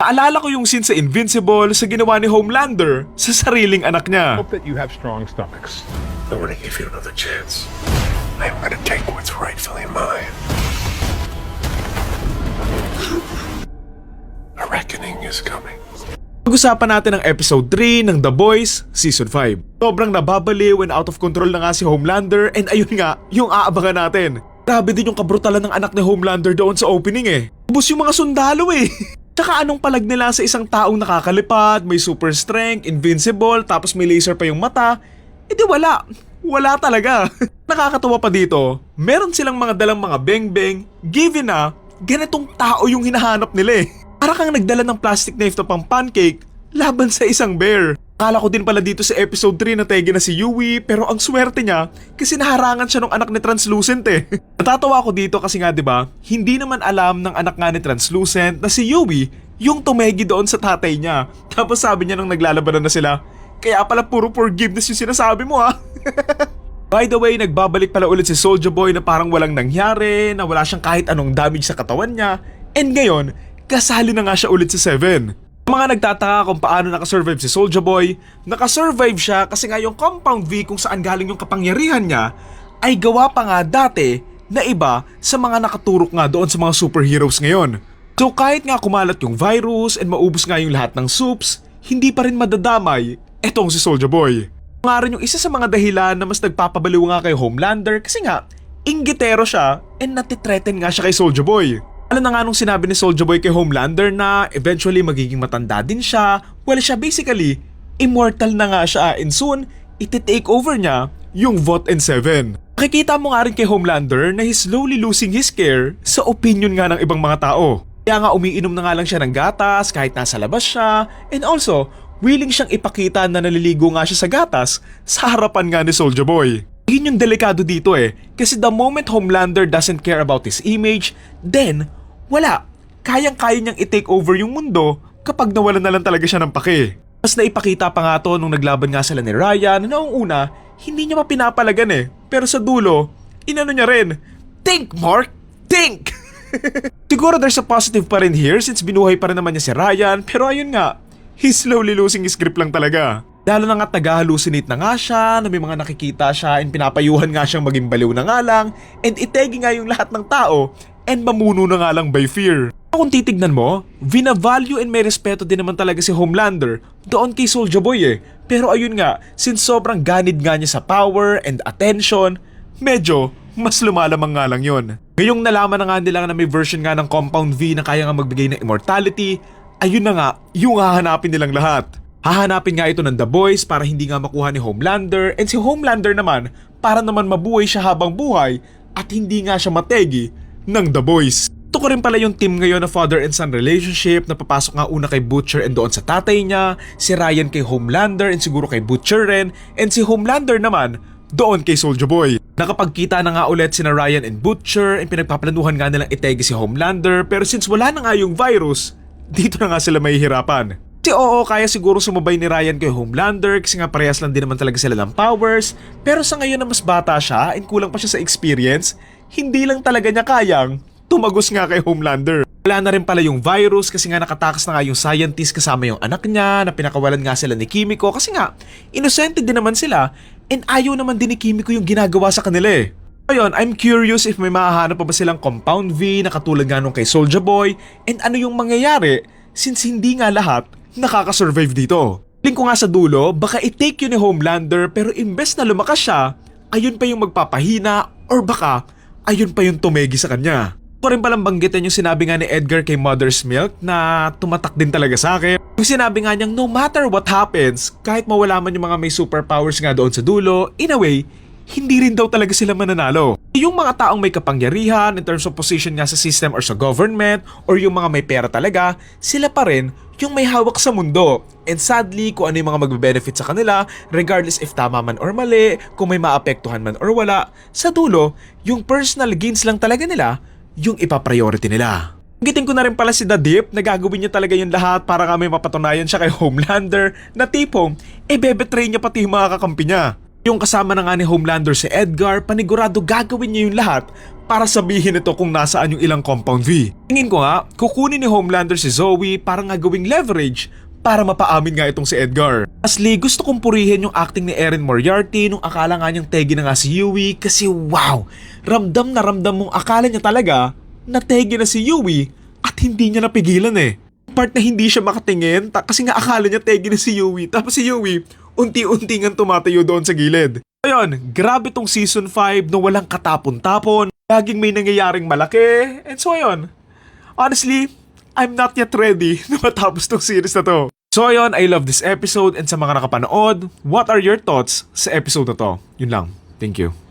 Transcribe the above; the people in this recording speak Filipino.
Paalala ko yung scene sa Invincible sa ginawa ni Homelander sa sariling anak niya. Hope that you have strong stomachs. I want to give you another chance. I'm going to take what's rightfully mine. A reckoning is coming. Pag-usapan natin ang episode 3 ng The Boys Season 5. Sobrang nababaliw and out of control na nga si Homelander, and ayun nga, yung aabangan natin. Grabe din yung kabrutalan ng anak ni Homelander doon sa opening eh. Ubus yung mga sundalo eh. Tsaka anong palag nila sa isang taong nakakalipad, may super strength, invincible, tapos may laser pa yung mata. Eh di wala. Wala talaga. Nakakatawa pa dito, meron silang mga dalang mga beng-beng, given na ganitong tao yung hinahanap nila eh. Para kang nagdala ng plastic knife na pang pancake laban sa isang bear. Akala ko din pala dito sa episode 3 na tege na si Yui, pero ang swerte niya kasi naharangan siya ng anak ni Translucent eh. Natatawa ako dito kasi nga 'di ba, hindi naman alam ng anak nga ni Translucent na si Yui yung tumegi doon sa tatay niya. Tapos sabi niya nung naglalabanan na sila, kaya pala puro forgiveness yung sinasabi mo ha. By the way, nagbabalik pala ulit si Soulja Boy na parang walang nangyari, na wala siyang kahit anong damage sa katawan niya. And ngayon, kasali na nga siya ulit sa 7. Mga nagtataka kung paano nakasurvive si Soulja Boy, nakasurvive siya kasi nga yung Compound V kung saan galing yung kapangyarihan niya ay gawa pa nga dati na iba sa mga nakaturok nga doon sa mga superheroes ngayon. So kahit nga kumalat yung virus and maubos nga yung lahat ng soups, hindi pa rin madadamay etong si Soulja Boy. Nga rin yung isa sa mga dahilan na mas nagpapabaliw nga kay Homelander kasi nga inggitero siya and natitreaten nga siya kay Soulja Boy. Ano na nga nung sinabi ni Soulja Boy kay Homelander na eventually magiging matanda din siya, well siya basically immortal na nga siya and soon iti-take over niya yung Vought and 7. Makikita mo nga rin kay Homelander na he's slowly losing his care sa opinion nga ng ibang mga tao. Kaya nga umiinom na nga lang siya ng gatas kahit nasa labas siya, and also willing siyang ipakita na naliligo nga siya sa gatas sa harapan nga ni Soulja Boy. Yun yung delikado dito eh, kasi the moment Homelander doesn't care about his image, then wala, kayang-kaya niyang i-take over yung mundo kapag nawalan na lang talaga siya ng pake. Mas naipakita pa nga to nung naglaban nga sila ni Ryan na noong una, hindi niya mapinapalagan eh, pero sa dulo, inano niya rin, think Mark, think! Siguro there's a positive pa rin here since binuhay pa rin naman niya si Ryan, pero ayun nga, he's slowly losing his grip lang talaga. Lalo na nga't nag-hallucinate na nga siya, na may mga nakikita siya and pinapayuhan nga siyang maging baliw na nga lang, and itegi nga yung lahat ng tao and mamuno na nga lang by fear. Kung titignan mo, vina-value and may respeto din naman talaga si Homelander doon kay Soulja Boy eh. Pero ayun nga, since sobrang ganid nga niya sa power and attention, medyo mas lumalamang nga lang yun. Ngayong nalaman na nga nila na may version nga ng Compound V na kaya nga magbigay ng immortality, ayun na nga, yung hahanapin nilang lahat. Hahanapin nga ito ng The Boys para hindi nga makuha ni Homelander, and si Homelander naman para naman mabuhay siya habang buhay at hindi nga siya mategi ng The Boys. Ito ko rin pala yung team ngayon na father and son relationship na papasok nga una kay Butcher and doon sa tatay niya, si Ryan kay Homelander and siguro kay Butcher rin, and si Homelander naman doon kay Soulja Boy. Nakapagkita na nga ulit sina Ryan and Butcher and pinagpaplanuhan nga nilang itegi si Homelander, pero since wala na nga yung virus, dito na nga sila mahihirapan. Kasi oo, kaya siguro sumabay ni Ryan kay Homelander kasi nga parehas lang din naman talaga sila ng powers, pero sa ngayon na mas bata siya and kulang pa siya sa experience, hindi lang talaga niya kayang tumagos nga kay Homelander. Wala na rin pala yung virus kasi nga nakatakas na nga yung scientist kasama yung anak niya na pinakawalan nga sila ni Kimiko kasi nga innocent din naman sila and ayaw naman din ni Kimiko yung ginagawa sa kanila eh. Ayun, I'm curious if may mahahanap pa ba silang Compound V na katulad nga nung kay Soulja Boy and ano yung mangyayari since hindi nga lahat nakakasurvive dito. Feeling ko nga sa dulo, baka i-take yun ni Homelander pero imbes na lumakas siya, ayun pa yung magpapahina or baka ayun pa yung tumegi sa kanya. Ko rin palang banggitin yung sinabi nga ni Edgar kay Mother's Milk na tumatak din talaga sa akin. Yung sinabi nga niyang no matter what happens, kahit mawala man yung mga may superpowers nga doon sa dulo, in a way, hindi rin daw talaga sila mananalo. Yung mga taong may kapangyarihan in terms of position nga sa system or sa government or yung mga may pera talaga, sila pa rin yung may hawak sa mundo. And sadly, kung ano yung mga magbe-benefit sa kanila, regardless if tama man or mali, kung may maapektuhan man or wala, sa dulo, yung personal gains lang talaga nila, yung ipapriority nila. Giting ko na rin pala si The Dip na gagawin niya talaga yung lahat para nga may mapatunayan siya kay Homelander na tipong, bebetray niya pati yung mga kakampi niya. Yung kasama na nga ni Homelander si Edgar, panigurado gagawin niya yung lahat para sabihin ito kung nasaan yung ilang compound V. Tingin ko nga, kukunin ni Homelander si Zoe para nga gawing leverage para mapaamin nga itong si Edgar. Asli, gusto kong purihin yung acting ni Erin Moriarty nung akala nga niyang tegi na nga si Yui kasi wow, ramdam na ramdam mong akala niya talaga na tegi na si Yui at hindi niya napigilan eh. Part na hindi siya makatingin kasi nga akala niya tegi na si Yui tapos si Yui unti-unti nga tumatayo doon sa gilid. Ayun, grabe tong season 5 na walang katapon-tapon, laging may nangyayaring malaki, and so ayun. Honestly, I'm not yet ready na matapos tong series na to. So ayun, I love this episode and sa mga nakapanood, what are your thoughts sa episode na to? Yun lang. Thank you.